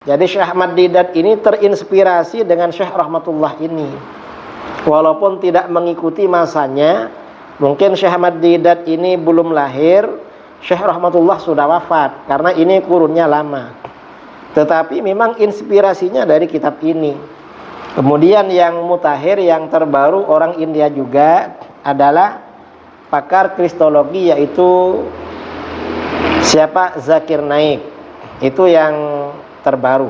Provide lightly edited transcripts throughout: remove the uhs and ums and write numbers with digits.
Jadi Syekh Ahmad Didat ini terinspirasi dengan Syekh Rahmatullah ini. Walaupun tidak mengikuti masanya, mungkin Syekh Ahmad Didat ini belum lahir, Syekh Rahmatullah sudah wafat, karena ini kurunnya lama. Tetapi memang inspirasinya dari kitab ini. Kemudian yang mutakhir, yang terbaru, orang India juga adalah pakar kristologi, yaitu siapa? Zakir Naik. Itu yang terbaru.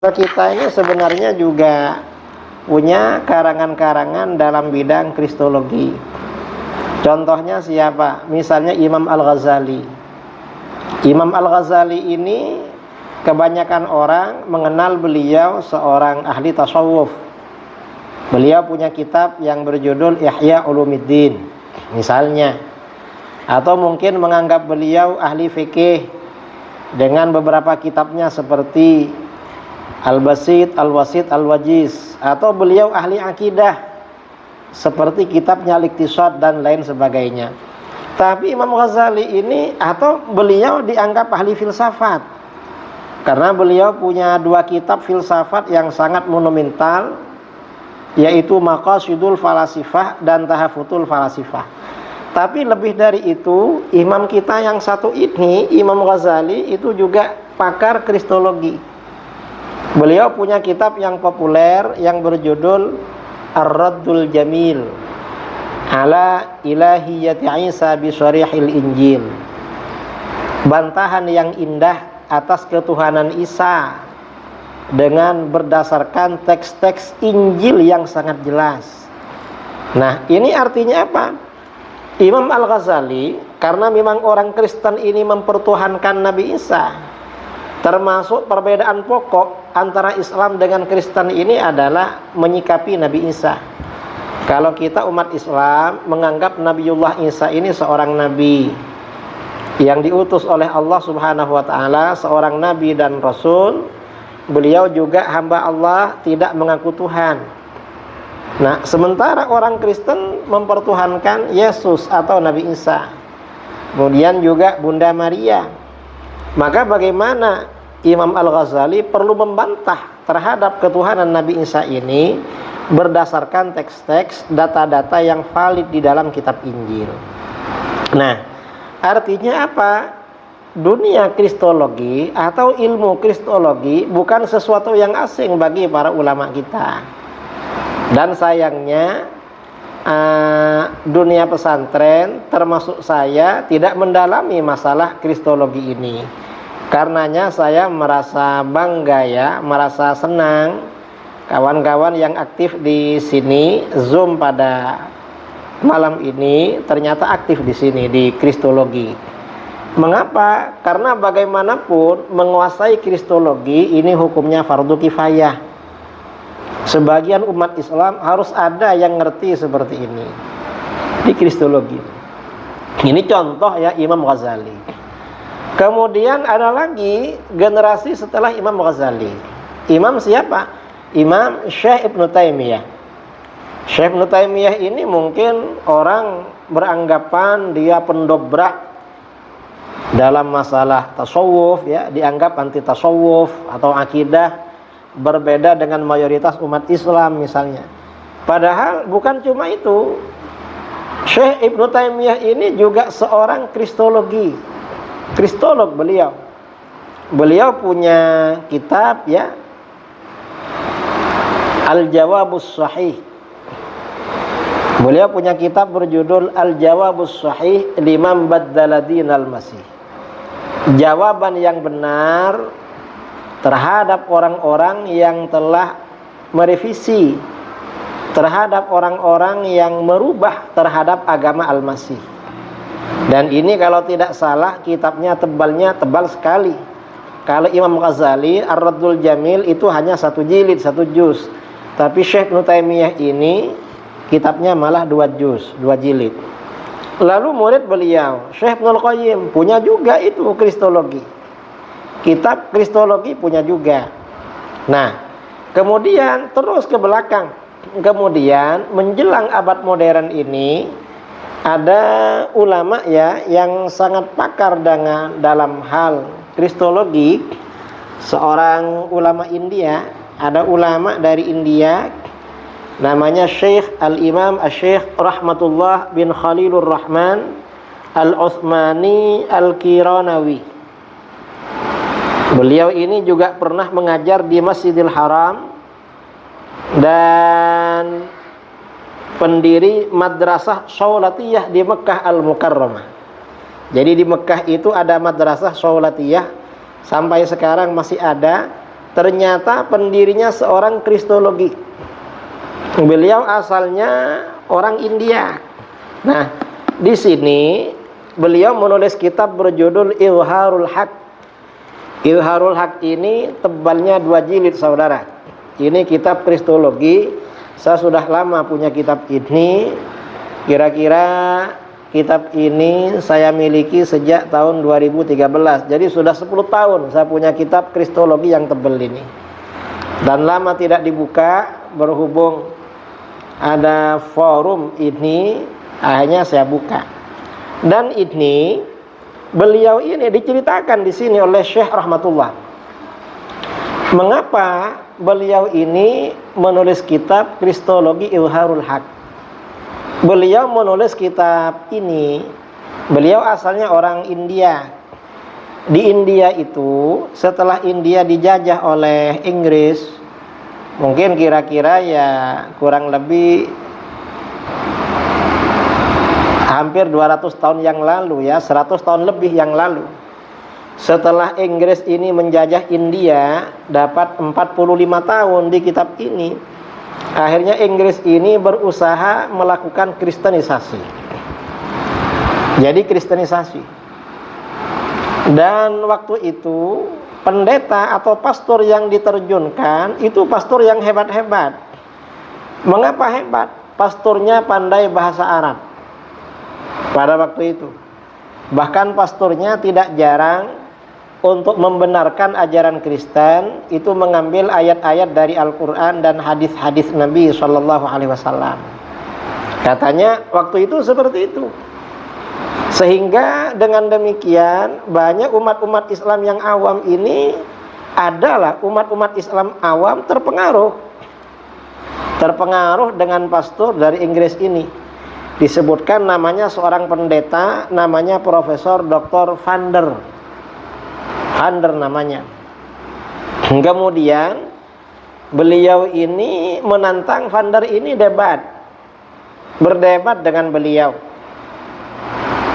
Kita ini sebenarnya juga punya karangan-karangan dalam bidang kristologi. Contohnya siapa? Misalnya Imam Al-Ghazali. Imam Al-Ghazali ini kebanyakan orang mengenal beliau seorang ahli tasawuf. Beliau punya kitab yang berjudul Ihya Ulumuddin misalnya. Atau mungkin menganggap beliau ahli fikih dengan beberapa kitabnya seperti Al-Basit, Al-Wasit, Al-Wajiz. Atau beliau ahli akidah seperti kitabnya Al-Iqtisad dan lain sebagainya. Tapi Imam Ghazali ini, atau beliau dianggap ahli filsafat, karena beliau punya dua kitab filsafat yang sangat monumental, yaitu Maqasidul Falasifah dan Tahafutul Falasifah. Tapi lebih dari itu, imam kita yang satu ini, Imam Ghazali, itu juga pakar kristologi. Beliau punya kitab yang populer yang berjudul Ar-Raddul Jamil ala Ilahiyati Isa bi Syarihil Injil. Bantahan yang indah atas ketuhanan Isa dengan berdasarkan teks-teks Injil yang sangat jelas. Nah, ini artinya apa? Imam Al-Ghazali, karena memang orang Kristen ini mempertuhankan Nabi Isa, termasuk perbedaan pokok antara Islam dengan Kristen ini adalah menyikapi Nabi Isa. Kalau kita umat Islam menganggap Nabiullah Isa ini seorang nabi yang diutus oleh Allah Subhanahu wa taala, seorang nabi dan rasul. Beliau juga hamba Allah, tidak mengaku Tuhan. Nah, sementara orang Kristen mempertuhankan Yesus atau Nabi Isa. Kemudian juga Bunda Maria. Maka bagaimana Imam Al-Ghazali perlu membantah terhadap ketuhanan Nabi Isa ini berdasarkan teks-teks, data-data yang valid di dalam kitab Injil. Nah, artinya apa? Dunia kristologi atau ilmu kristologi bukan sesuatu yang asing bagi para ulama kita. Dan sayangnya dunia pesantren termasuk saya tidak mendalami masalah kristologi ini. Karenanya saya merasa bangga ya, merasa senang kawan-kawan yang aktif di sini Zoom pada malam ini ternyata aktif di sini di kristologi. Mengapa? Karena bagaimanapun menguasai kristologi ini hukumnya fardu kifayah. Sebagian umat Islam harus ada yang ngerti seperti ini di kristologi. Ini contoh ya Imam Ghazali. Kemudian ada lagi generasi setelah Imam Ghazali. Imam siapa? Imam Syekh Ibnu Taimiyah. Syekh Ibnu Taimiyah ini mungkin orang beranggapan dia pendobrak dalam masalah tasawuf ya, dianggap anti tasawuf atau akidah, berbeda dengan mayoritas umat Islam misalnya. Padahal bukan cuma itu. Syekh Ibnu Taimiyah ini juga seorang kristologi. Kristolog beliau. Beliau punya kitab ya, Al-Jawabus Sahih. Beliau punya kitab berjudul Al-Jawabus Sahih liman baddala dinal Masih. Jawaban yang benar terhadap orang-orang yang telah merevisi, terhadap orang-orang yang merubah terhadap agama Al-Masih. Dan ini kalau tidak salah kitabnya tebalnya tebal sekali. Kalau Imam Ghazali Ar-Raddul Jamil itu hanya 1 jilid, 1 juz. Tapi Syekh Ibnu Taimiyah ini kitabnya malah 2 juz, 2 jilid. Lalu murid beliau Syekh Ibnul Qayyim punya juga itu kristologi. Kitab kristologi punya juga. Nah, kemudian terus ke belakang kemudian menjelang abad modern ini ada ulama ya yang sangat pakar dalam hal kristologi. Seorang ulama India, ada ulama dari India namanya Syekh Al-Imam Syekh Rahmatullah bin Khalilur Rahman Al-Utsmani Al-Kiranawi. Beliau ini juga pernah mengajar di Masjidil Haram dan pendiri madrasah Shaulatiyah di Mekah Al-Mukarramah. Jadi di Mekah itu ada madrasah Shaulatiyah, sampai sekarang masih ada. Ternyata pendirinya seorang kristologi. Beliau asalnya orang India. Nah, di sini beliau menulis kitab berjudul Izharul Haq. Izharul Haq ini tebalnya 2 jilid, saudara. Ini kitab kristologi. Saya sudah lama punya kitab ini. Kira-kira kitab ini saya miliki sejak tahun 2013. Jadi sudah 10 tahun saya punya kitab kristologi yang tebal ini. Dan lama tidak dibuka, berhubung ada forum ini, akhirnya saya buka. Dan ini beliau ini diceritakan di sini oleh Syekh Rahmatullah. Mengapa beliau ini menulis kitab kristologi Izharul Haq? Beliau menulis kitab ini, beliau asalnya orang India. Di India itu, setelah India dijajah oleh Inggris, mungkin kira-kira ya kurang lebih hampir 200 tahun yang lalu ya, 100 tahun lebih yang lalu. Setelah Inggris ini menjajah India, dapat 45 tahun di kitab ini. Akhirnya Inggris ini berusaha melakukan kristenisasi. Jadi kristenisasi. Dan waktu itu pendeta atau pastor yang diterjunkan itu pastor yang hebat-hebat. Mengapa hebat? Pastornya pandai bahasa Arab pada waktu itu. Bahkan pastornya tidak jarang untuk membenarkan ajaran Kristen itu mengambil ayat-ayat dari Al-Quran dan hadis-hadis Nabi SAW. Katanya waktu itu seperti itu. Sehingga dengan demikian banyak umat-umat Islam yang awam ini adalah umat-umat Islam awam terpengaruh dengan pastor dari Inggris ini. Disebutkan namanya seorang pendeta, namanya Profesor Dr. Vander namanya. Kemudian beliau ini menantang Vander ini berdebat dengan beliau.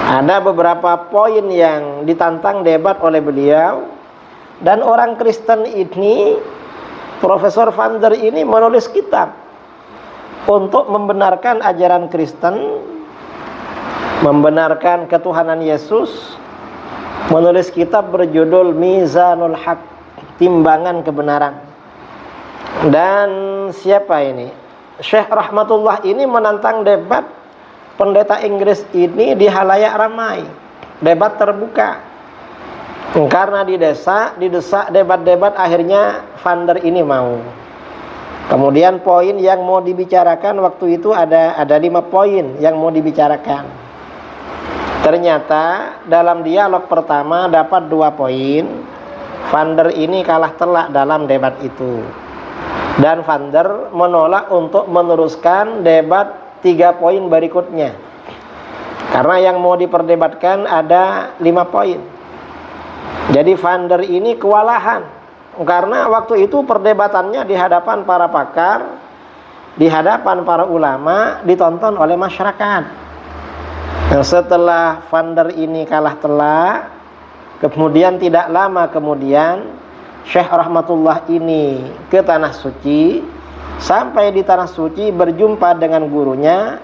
Ada beberapa poin yang ditantang debat oleh beliau. Dan orang Kristen ini, Profesor Vander ini menulis kitab untuk membenarkan ajaran Kristen, membenarkan ketuhanan Yesus. Menulis kitab berjudul Mizanul Haq, timbangan kebenaran. Dan siapa ini? Syekh Rahmatullah ini menantang debat pendeta Inggris ini di halayak ramai. Debat terbuka. Karena didesak debat-debat, akhirnya Vander ini mau. Kemudian poin yang mau dibicarakan waktu itu ada 5 poin yang mau dibicarakan. Ternyata dalam dialog pertama dapat 2 poin. Vander ini kalah telak dalam debat itu. Dan Vander menolak untuk meneruskan debat 3 poin berikutnya. Karena yang mau diperdebatkan ada 5 poin. Jadi Vander ini kewalahan. Karena waktu itu perdebatannya di hadapan para pakar, di hadapan para ulama, ditonton oleh masyarakat. Nah, setelah Vander ini kalah telak, kemudian tidak lama kemudian Syekh Rahmatullah ini ke Tanah Suci. Sampai di Tanah Suci berjumpa dengan gurunya,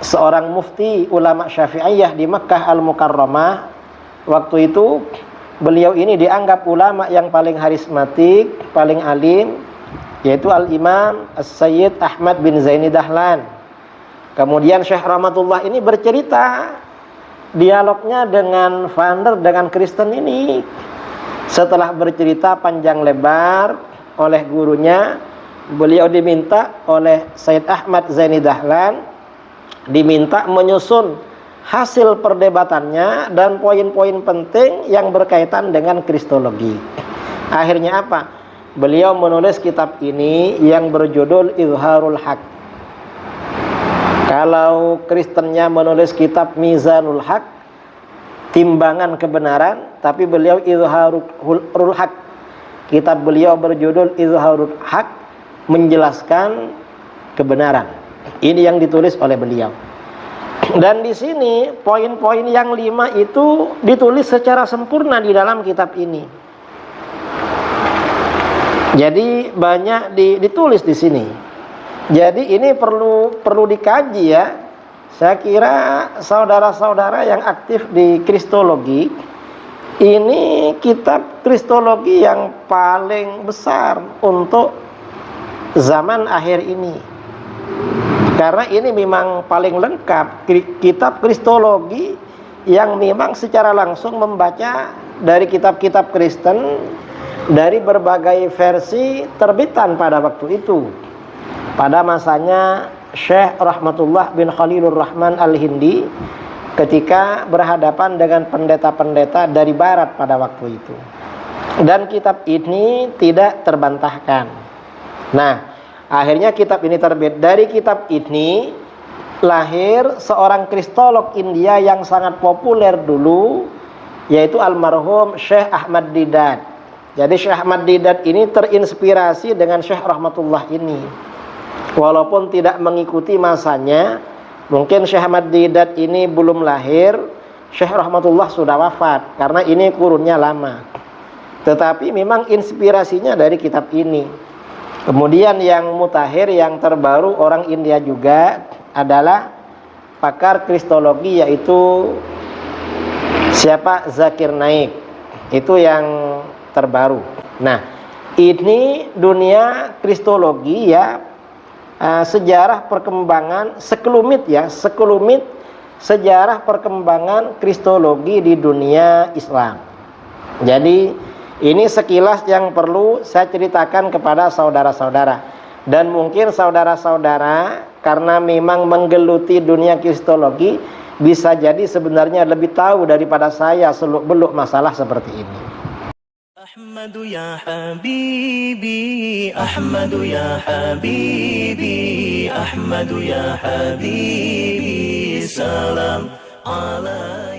seorang mufti ulama Syafi'iyah di Mekah Al-Mukarramah. Waktu itu beliau ini dianggap ulama yang paling harismatik, paling alim, yaitu Al-Imam As-Sayyid Ahmad bin Zaini Dahlan. Kemudian Syekh Rahmatullah ini bercerita dialognya dengan Vander, dengan Kristen ini. Setelah bercerita panjang lebar oleh gurunya, beliau diminta oleh Sayyid Ahmad Zaini Dahlan, diminta menyusun hasil perdebatannya dan poin-poin penting yang berkaitan dengan kristologi. Akhirnya apa? Beliau menulis kitab ini yang berjudul Izharul Haq. Kalau Kristennya menulis kitab Mizanul Haq, timbangan kebenaran, tapi beliau Izharul Haq. Kitab beliau berjudul Izharul Haq, menjelaskan kebenaran. Ini yang ditulis oleh beliau. Dan di sini poin-poin yang 5 itu ditulis secara sempurna di dalam kitab ini. Jadi banyak ditulis di sini. Jadi ini perlu dikaji ya. Saya kira saudara-saudara yang aktif di kristologi, ini kitab kristologi yang paling besar untuk zaman akhir ini. Karena ini memang paling lengkap, kitab kristologi yang memang secara langsung membaca dari kitab-kitab Kristen dari berbagai versi terbitan pada waktu itu. Pada masanya Syekh Rahmatullah bin Khalilur Rahman Al-Hindi ketika berhadapan dengan pendeta-pendeta dari barat pada waktu itu. Dan kitab ini tidak terbantahkan. Nah, akhirnya kitab ini terbit. Dari kitab ini lahir seorang kristolog India yang sangat populer dulu, yaitu almarhum Syekh Ahmad Didat. Jadi Syekh Ahmad Didat ini terinspirasi dengan Syekh Rahmatullah ini. Walaupun tidak mengikuti masanya, mungkin Syekh Ahmad Didat ini belum lahir, Syekh Rahmatullah sudah wafat, karena ini kurunnya lama. Tetapi memang inspirasinya dari kitab ini. Kemudian yang mutakhir, yang terbaru, orang India juga adalah pakar kristologi, yaitu siapa? Zakir Naik. Itu yang terbaru. Nah, ini dunia kristologi ya, sejarah perkembangan sekelumit ya, sekelumit sejarah perkembangan kristologi di dunia Islam. Jadi ini sekilas yang perlu saya ceritakan kepada saudara-saudara. Dan mungkin saudara-saudara karena memang menggeluti dunia kristologi, bisa jadi sebenarnya lebih tahu daripada saya seluk-beluk masalah seperti ini. Ahmadu ya habibi, Ahmadu ya habibi, Ahmadu ya habibi, salam alaikum.